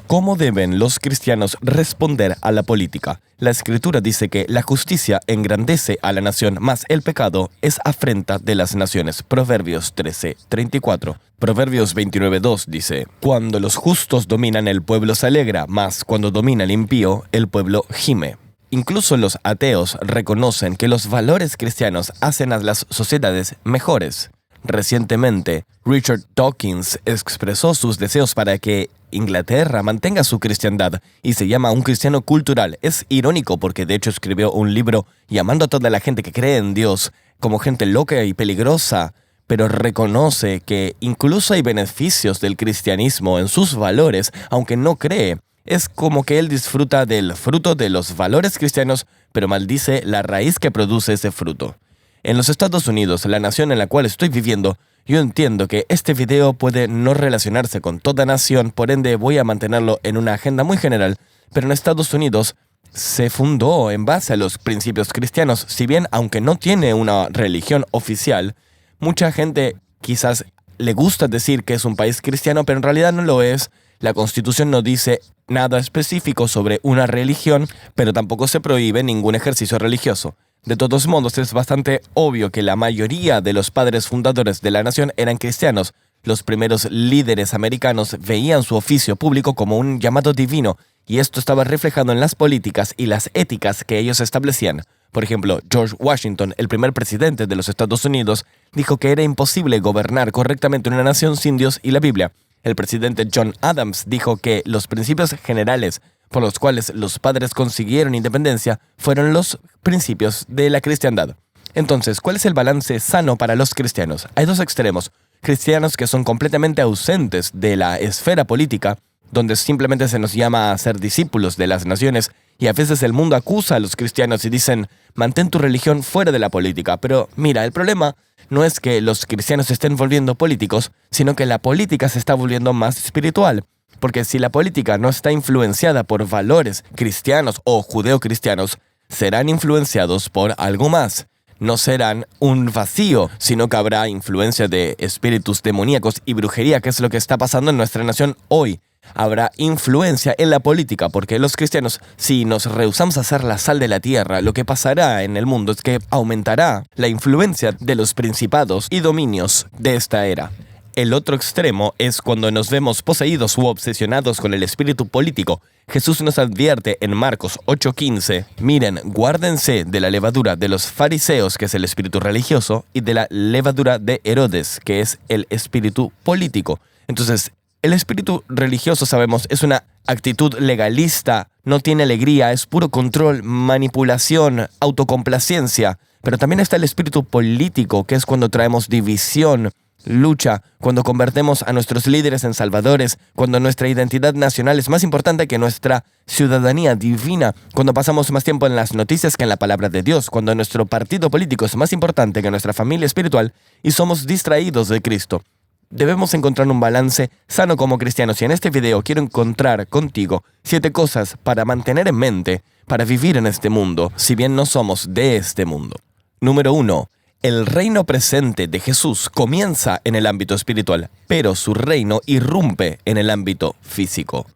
¿Cómo deben los cristianos responder a la política? La Escritura dice que la justicia engrandece a la nación, mas el pecado es afrenta de las naciones. Proverbios 13:34. Proverbios 29:2 dice: Cuando los justos dominan, el pueblo se alegra, mas cuando domina el impío, el pueblo gime. Incluso los ateos reconocen que los valores cristianos hacen a las sociedades mejores. Recientemente, Richard Dawkins expresó sus deseos para que Inglaterra mantenga su cristiandad y se llama un cristiano cultural. Es irónico porque de hecho escribió un libro llamando a toda la gente que cree en Dios como gente loca y peligrosa, pero reconoce que incluso hay beneficios del cristianismo en sus valores, aunque no cree. Es como que él disfruta del fruto de los valores cristianos, pero maldice la raíz que produce ese fruto. En los Estados Unidos, la nación en la cual estoy viviendo, yo entiendo que este video puede no relacionarse con toda nación, por ende voy a mantenerlo en una agenda muy general, pero en Estados Unidos se fundó en base a los principios cristianos. Si bien, aunque no tiene una religión oficial, mucha gente quizás le gusta decir que es un país cristiano, pero en realidad no lo es. La Constitución no dice nada específico sobre una religión, pero tampoco se prohíbe ningún ejercicio religioso. De todos modos, es bastante obvio que la mayoría de los padres fundadores de la nación eran cristianos. Los primeros líderes americanos veían su oficio público como un llamado divino, y esto estaba reflejado en las políticas y las éticas que ellos establecían. Por ejemplo, George Washington, el primer presidente de los Estados Unidos, dijo que era imposible gobernar correctamente una nación sin Dios y la Biblia. El presidente John Adams dijo que los principios generales por los cuales los padres consiguieron independencia fueron los principios de la cristiandad. Entonces, ¿cuál es el balance sano para los cristianos? Hay dos extremos: cristianos que son completamente ausentes de la esfera política, donde simplemente se nos llama a ser discípulos de las naciones, y a veces el mundo acusa a los cristianos y dicen: mantén tu religión fuera de la política. Pero mira, el problema no es que los cristianos se estén volviendo políticos, sino que la política se está volviendo más espiritual. Porque si la política no está influenciada por valores cristianos o judeocristianos, serán influenciados por algo más. No serán un vacío, sino que habrá influencia de espíritus demoníacos y brujería, que es lo que está pasando en nuestra nación hoy. Habrá influencia en la política, porque los cristianos, si nos rehusamos a ser la sal de la tierra, lo que pasará en el mundo es que aumentará la influencia de los principados y dominios de esta era. El otro extremo es cuando nos vemos poseídos u obsesionados con el espíritu político. Jesús nos advierte en Marcos 8:15, miren, guárdense de la levadura de los fariseos, que es el espíritu religioso, y de la levadura de Herodes, que es el espíritu político. Entonces, el espíritu religioso, sabemos, es una actitud legalista, no tiene alegría, es puro control, manipulación, autocomplacencia. Pero también está el espíritu político, que es cuando traemos división, lucha, cuando convertimos a nuestros líderes en salvadores, cuando nuestra identidad nacional es más importante que nuestra ciudadanía divina, cuando pasamos más tiempo en las noticias que en la palabra de Dios, cuando nuestro partido político es más importante que nuestra familia espiritual y somos distraídos de Cristo. Debemos encontrar un balance sano como cristianos, y en este video quiero encontrar contigo 7 cosas para mantener en mente para vivir en este mundo, si bien no somos de este mundo. Número 1. El reino presente de Jesús comienza en el ámbito espiritual, pero su reino irrumpe en el ámbito físico.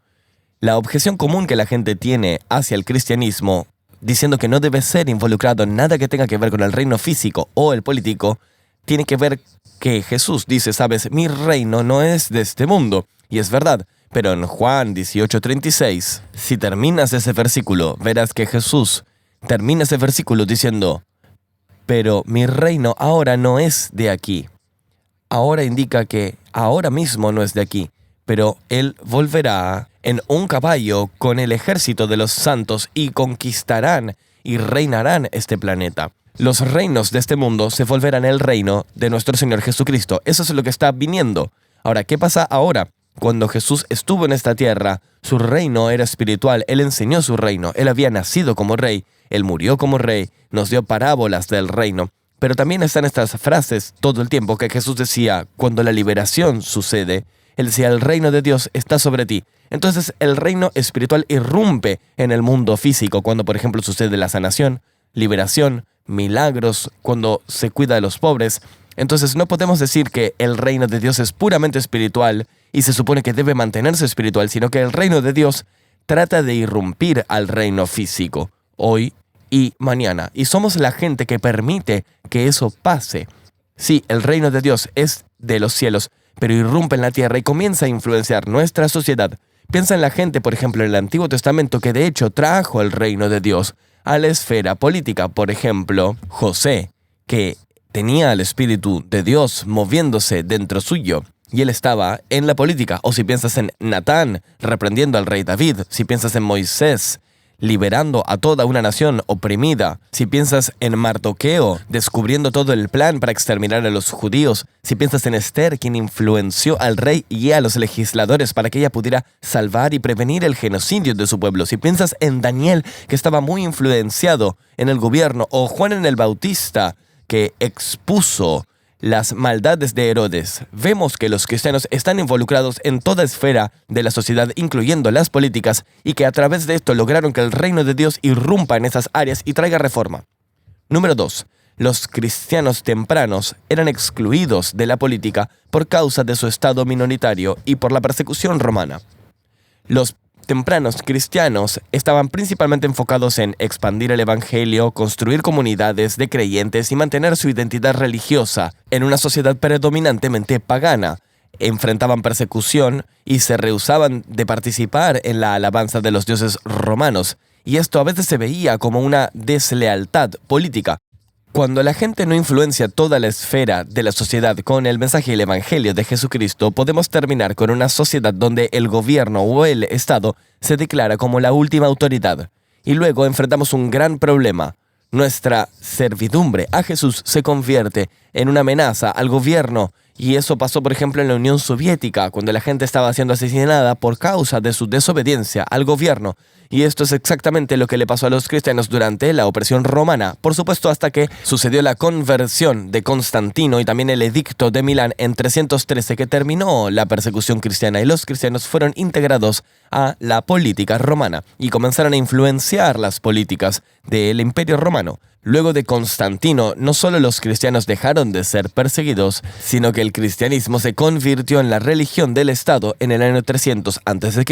La objeción común que la gente tiene hacia el cristianismo, diciendo que no debe ser involucrado en nada que tenga que ver con el reino físico o el político, tiene que ver que Jesús dice, sabes, mi reino no es de este mundo. Y es verdad, pero en Juan 18:36, si terminas ese versículo, verás que Jesús termina ese versículo diciendo, pero mi reino ahora no es de aquí. Ahora indica que ahora mismo no es de aquí, pero Él volverá en un caballo con el ejército de los santos y conquistarán y reinarán este planeta. Los reinos de este mundo se volverán el reino de nuestro Señor Jesucristo. Eso es lo que está viniendo. Ahora, ¿qué pasa ahora? Cuando Jesús estuvo en esta tierra, su reino era espiritual. Él enseñó su reino. Él había nacido como rey. Él murió como rey. Nos dio parábolas del reino. Pero también están estas frases todo el tiempo que Jesús decía, cuando la liberación sucede, Él decía, el reino de Dios está sobre ti. Entonces, el reino espiritual irrumpe en el mundo físico, cuando, por ejemplo, sucede la sanación, liberación, milagros, cuando se cuida de los pobres. Entonces, no podemos decir que el reino de Dios es puramente espiritual y se supone que debe mantenerse espiritual, sino que el reino de Dios trata de irrumpir al reino físico, hoy y mañana. Y somos la gente que permite que eso pase. Sí, el reino de Dios es de los cielos, pero irrumpe en la tierra y comienza a influenciar nuestra sociedad. Piensa en la gente, por ejemplo, en el Antiguo Testamento, que de hecho trajo el reino de Dios a la esfera política. Por ejemplo, José, que tenía el Espíritu de Dios moviéndose dentro suyo, y él estaba en la política. O si piensas en Natán, reprendiendo al rey David. Si piensas en Moisés, liberando a toda una nación oprimida. Si piensas en Mardoqueo, descubriendo todo el plan para exterminar a los judíos. Si piensas en Esther, quien influenció al rey y a los legisladores para que ella pudiera salvar y prevenir el genocidio de su pueblo. Si piensas en Daniel, que estaba muy influenciado en el gobierno. O Juan en el Bautista, que expuso las maldades de Herodes. Vemos que los cristianos están involucrados en toda esfera de la sociedad, incluyendo las políticas, y que a través de esto lograron que el reino de Dios irrumpa en esas áreas y traiga reforma. Número 2. Los cristianos tempranos eran excluidos de la política por causa de su estado minoritario y por la persecución romana. Los tempranos cristianos estaban principalmente enfocados en expandir el evangelio, construir comunidades de creyentes y mantener su identidad religiosa en una sociedad predominantemente pagana. Enfrentaban persecución y se rehusaban de participar en la alabanza de los dioses romanos, y esto a veces se veía como una deslealtad política. Cuando la gente no influencia toda la esfera de la sociedad con el mensaje y el evangelio de Jesucristo, podemos terminar con una sociedad donde el gobierno o el Estado se declara como la última autoridad. Y luego enfrentamos un gran problema. Nuestra servidumbre a Jesús se convierte en una amenaza al gobierno. Y eso pasó, por ejemplo, en la Unión Soviética, cuando la gente estaba siendo asesinada por causa de su desobediencia al gobierno. Y esto es exactamente lo que le pasó a los cristianos durante la opresión romana. Por supuesto, hasta que sucedió la conversión de Constantino y también el edicto de Milán en 313, que terminó la persecución cristiana, y los cristianos fueron integrados a la política romana y comenzaron a influenciar las políticas del Imperio Romano. Luego de Constantino, no solo los cristianos dejaron de ser perseguidos, sino que el cristianismo se convirtió en la religión del Estado en el año 300 a.C.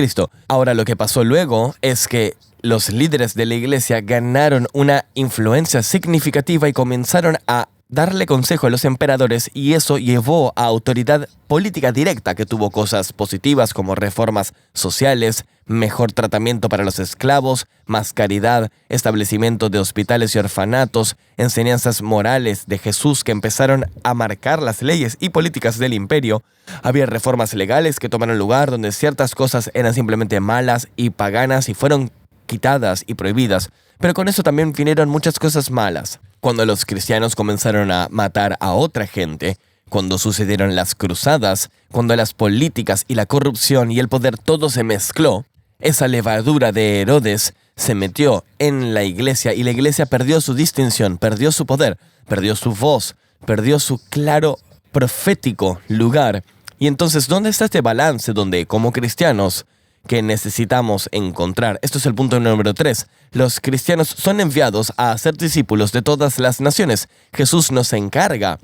Ahora, lo que pasó luego es que los líderes de la iglesia ganaron una influencia significativa y comenzaron a darle consejo a los emperadores, y eso llevó a autoridad política directa, que tuvo cosas positivas como reformas sociales, mejor tratamiento para los esclavos, más caridad, establecimiento de hospitales y orfanatos, enseñanzas morales de Jesús que empezaron a marcar las leyes y políticas del imperio. Había reformas legales que tomaron lugar donde ciertas cosas eran simplemente malas y paganas y fueron quitadas y prohibidas, pero con eso también vinieron muchas cosas malas. Cuando los cristianos comenzaron a matar a otra gente, cuando sucedieron las cruzadas, cuando las políticas y la corrupción y el poder todo se mezcló, esa levadura de Herodes se metió en la iglesia y la iglesia perdió su distinción, perdió su poder, perdió su voz, perdió su claro profético lugar. Y entonces, ¿dónde está este balance donde, como cristianos, que necesitamos encontrar? Esto es el punto número 3. Los cristianos son enviados a ser discípulos de todas las naciones. Jesús nos encarga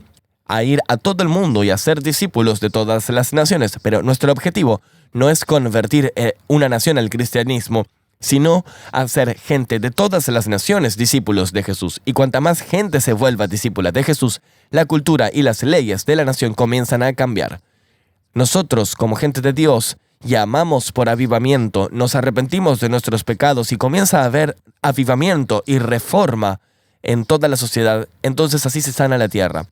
a ir a todo el mundo y a ser discípulos de todas las naciones, pero nuestro objetivo no es convertir una nación al cristianismo, sino hacer gente de todas las naciones discípulos de Jesús. Y cuanta más gente se vuelva discípula de Jesús, la cultura y las leyes de la nación comienzan a cambiar. Nosotros, como gente de Dios, llamamos por avivamiento, nos arrepentimos de nuestros pecados y comienza a haber avivamiento y reforma en toda la sociedad. Entonces así se sana la tierra.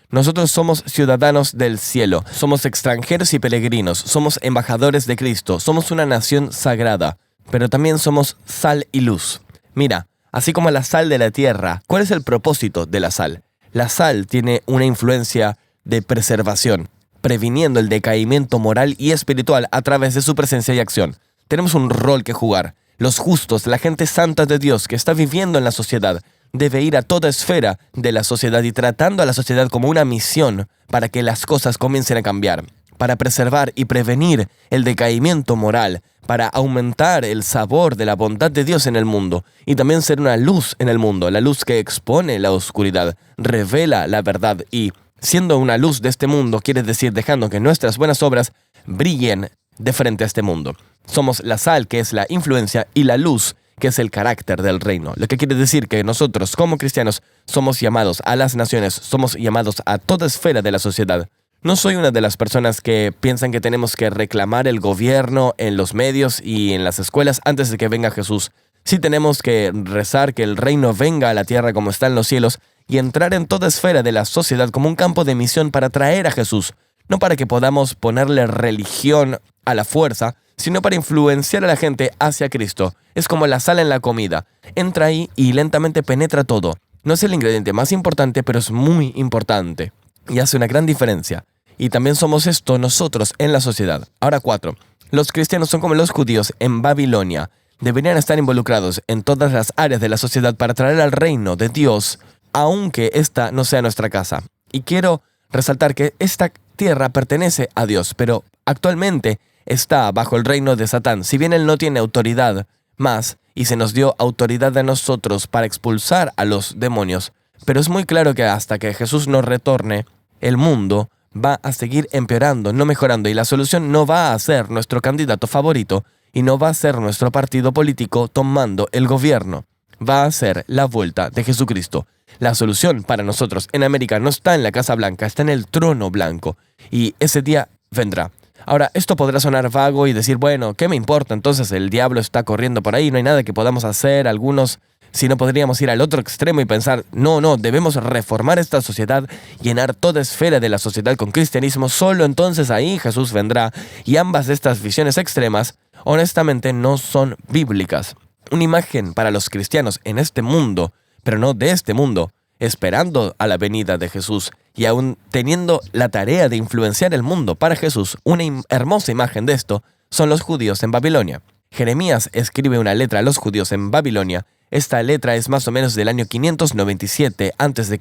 Nosotros somos ciudadanos del cielo, somos extranjeros y peregrinos, somos embajadores de Cristo, somos una nación sagrada, pero también somos sal y luz. Mira, así como la sal de la tierra, ¿cuál es el propósito de la sal? La sal tiene una influencia de preservación, previniendo el decaimiento moral y espiritual a través de su presencia y acción. Tenemos un rol que jugar. Los justos, la gente santa de Dios que está viviendo en la sociedad, debe ir a toda esfera de la sociedad y tratando a la sociedad como una misión para que las cosas comiencen a cambiar, para preservar y prevenir el decaimiento moral, para aumentar el sabor de la bondad de Dios en el mundo y también ser una luz en el mundo, la luz que expone la oscuridad, revela la verdad y, siendo una luz de este mundo, quiere decir dejando que nuestras buenas obras brillen de frente a este mundo. Somos la sal, que es la influencia, y la luz, que es el carácter del reino. Lo que quiere decir que nosotros, como cristianos, somos llamados a las naciones, somos llamados a toda esfera de la sociedad. No soy una de las personas que piensan que tenemos que reclamar el gobierno en los medios y en las escuelas antes de que venga Jesús. Sí tenemos que rezar que el reino venga a la tierra como está en los cielos y entrar en toda esfera de la sociedad como un campo de misión para traer a Jesús. No para que podamos ponerle religión a la fuerza, sino para influenciar a la gente hacia Cristo. Es como la sal en la comida. Entra ahí y lentamente penetra todo. No es el ingrediente más importante, pero es muy importante. Y hace una gran diferencia. Y también somos esto nosotros en la sociedad. Ahora 4. Los cristianos son como los judíos en Babilonia. Deberían estar involucrados en todas las áreas de la sociedad para traer al reino de Dios, aunque esta no sea nuestra casa. Y quiero resaltar que esta tierra pertenece a Dios, pero actualmente está bajo el reino de Satán. Si bien él no tiene autoridad más, y se nos dio autoridad a nosotros para expulsar a los demonios, pero es muy claro que hasta que Jesús no retorne, el mundo va a seguir empeorando, no mejorando, y la solución no va a ser nuestro candidato favorito y no va a ser nuestro partido político tomando el gobierno. Va a ser la vuelta de Jesucristo. La solución para nosotros en América no está en la Casa Blanca, está en el trono blanco, y ese día vendrá. Ahora, esto podrá sonar vago y decir, bueno, ¿qué me importa? Entonces el diablo está corriendo por ahí, no hay nada que podamos hacer, algunos... Si no podríamos ir al otro extremo y pensar, no, debemos reformar esta sociedad, llenar toda esfera de la sociedad con cristianismo, solo entonces ahí Jesús vendrá. Y ambas de estas visiones extremas, honestamente, no son bíblicas. Una imagen para los cristianos en este mundo, pero no de este mundo, esperando a la venida de Jesús y aún teniendo la tarea de influenciar el mundo para Jesús, una hermosa imagen de esto son los judíos en Babilonia. Jeremías escribe una letra a los judíos en Babilonia. Esta letra es más o menos del año 597 a.C.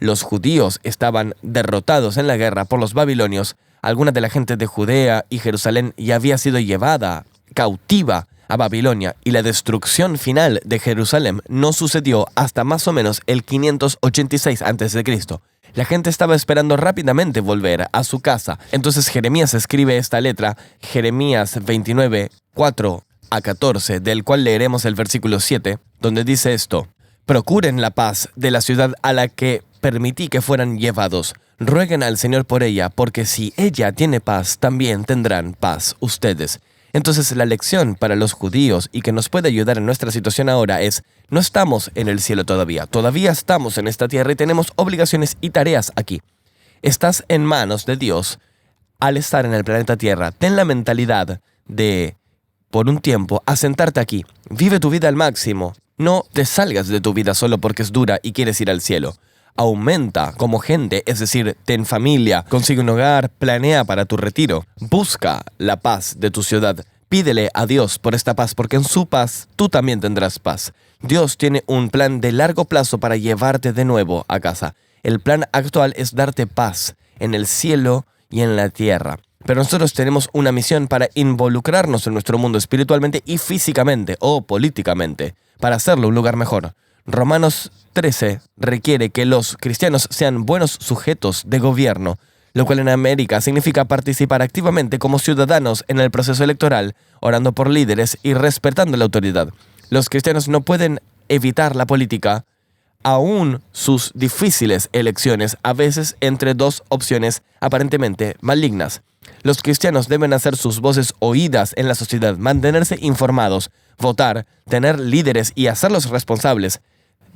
Los judíos estaban derrotados en la guerra por los babilonios. Alguna de la gente de Judea y Jerusalén ya había sido llevada cautiva a Babilonia, y la destrucción final de Jerusalén no sucedió hasta más o menos el 586 a.C. La gente estaba esperando rápidamente volver a su casa. Entonces Jeremías escribe esta letra, Jeremías 29, 4 a 14, del cual leeremos el versículo 7, donde dice esto: Procuren la paz de la ciudad a la que permití que fueran llevados. Rueguen al Señor por ella, porque si ella tiene paz, también tendrán paz ustedes. Entonces la lección para los judíos y que nos puede ayudar en nuestra situación ahora es, no estamos en el cielo todavía estamos en esta tierra y tenemos obligaciones y tareas aquí. Estás en manos de Dios al estar en el planeta Tierra. Ten la mentalidad de, por un tiempo, asentarte aquí. Vive tu vida al máximo. No te salgas de tu vida solo porque es dura y quieres ir al cielo. Aumenta como gente, es decir, ten familia, consigue un hogar, planea para tu retiro. Busca la paz de tu ciudad. Pídele a Dios por esta paz, porque en su paz tú también tendrás paz. Dios tiene un plan de largo plazo para llevarte de nuevo a casa. El plan actual es darte paz en el cielo y en la tierra. Pero nosotros tenemos una misión para involucrarnos en nuestro mundo espiritualmente y físicamente o políticamente, para hacerlo un lugar mejor. Romanos 13 requiere que los cristianos sean buenos sujetos de gobierno, lo cual en América significa participar activamente como ciudadanos en el proceso electoral, orando por líderes y respetando la autoridad. Los cristianos no pueden evitar la política, aún sus difíciles elecciones, a veces entre dos opciones aparentemente malignas. Los cristianos deben hacer sus voces oídas en la sociedad, mantenerse informados, votar, tener líderes y hacerlos responsables,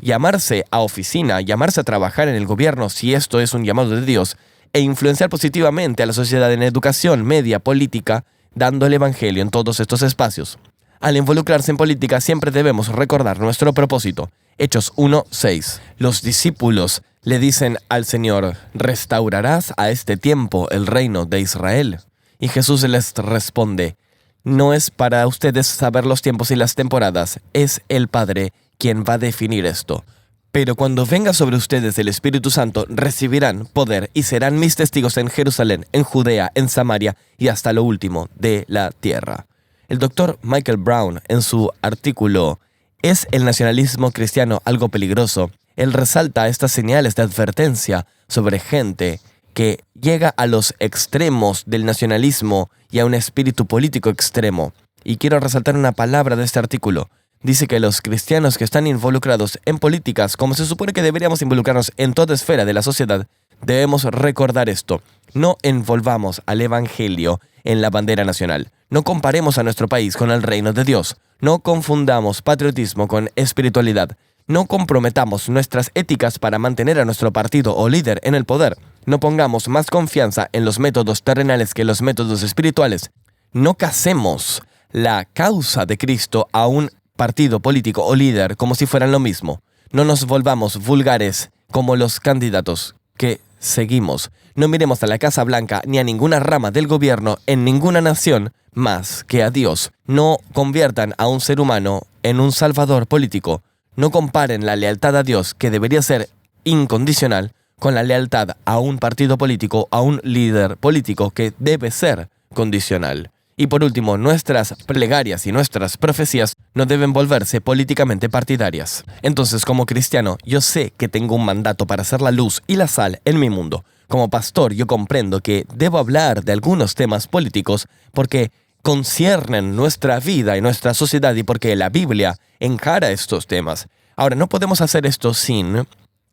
llamarse a oficina, llamarse a trabajar en el gobierno si esto es un llamado de Dios, e influenciar positivamente a la sociedad en educación, media, política, dando el evangelio en todos estos espacios. Al involucrarse en política siempre debemos recordar nuestro propósito. Hechos 1:6. Los discípulos le dicen al Señor: ¿restaurarás a este tiempo el reino de Israel? Y Jesús les responde: no es para ustedes saber los tiempos y las temporadas, es el Padre quien va a definir esto. Pero cuando venga sobre ustedes el Espíritu Santo, recibirán poder y serán mis testigos en Jerusalén, en Judea, en Samaria y hasta lo último de la tierra. El doctor Michael Brown, en su artículo ¿Es el nacionalismo cristiano algo peligroso?, él resalta estas señales de advertencia sobre gente que llega a los extremos del nacionalismo y a un espíritu político extremo. Y quiero resaltar una palabra de este artículo. Dice que los cristianos que están involucrados en políticas, como se supone que deberíamos involucrarnos en toda esfera de la sociedad, debemos recordar esto. No envolvamos al Evangelio en la bandera nacional. No comparemos a nuestro país con el reino de Dios. No confundamos patriotismo con espiritualidad. No comprometamos nuestras éticas para mantener a nuestro partido o líder en el poder. No pongamos más confianza en los métodos terrenales que en los métodos espirituales. No casemos la causa de Cristo a un partido político o líder como si fueran lo mismo. No nos volvamos vulgares como los candidatos que seguimos. No miremos a la Casa Blanca ni a ninguna rama del gobierno en ninguna nación más que a Dios. No conviertan a un ser humano en un salvador político. No comparen la lealtad a Dios, que debería ser incondicional, con la lealtad a un partido político, a un líder político que debe ser condicional. Y por último, nuestras plegarias y nuestras profecías no deben volverse políticamente partidarias. Entonces, como cristiano, yo sé que tengo un mandato para ser la luz y la sal en mi mundo. Como pastor, yo comprendo que debo hablar de algunos temas políticos porque conciernen nuestra vida y nuestra sociedad y porque la Biblia encara estos temas. Ahora, no podemos hacer esto sin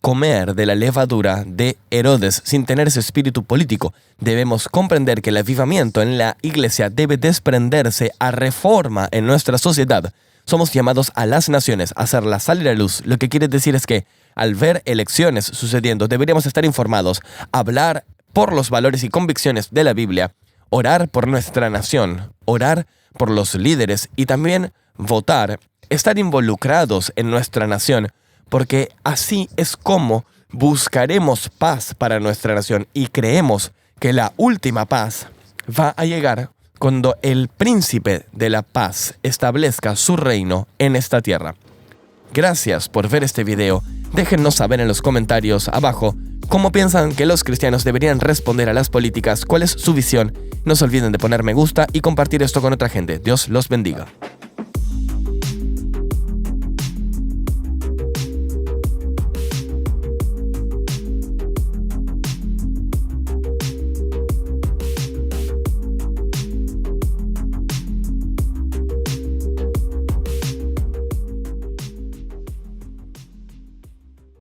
comer de la levadura de Herodes, sin tener ese espíritu político. Debemos comprender que el avivamiento en la iglesia debe desprenderse a reforma en nuestra sociedad. Somos llamados a las naciones a hacer la sal y la luz. Lo que quiere decir es que al ver elecciones sucediendo, deberíamos estar informados, hablar por los valores y convicciones de la Biblia, orar por nuestra nación, orar por los líderes y también votar, estar involucrados en nuestra nación, porque así es como buscaremos paz para nuestra nación y creemos que la última paz va a llegar cuando el príncipe de la paz establezca su reino en esta tierra. Gracias por ver este video. Déjennos saber en los comentarios abajo cómo piensan que los cristianos deberían responder a las políticas, cuál es su visión. No se olviden de poner me gusta y compartir esto con otra gente. Dios los bendiga.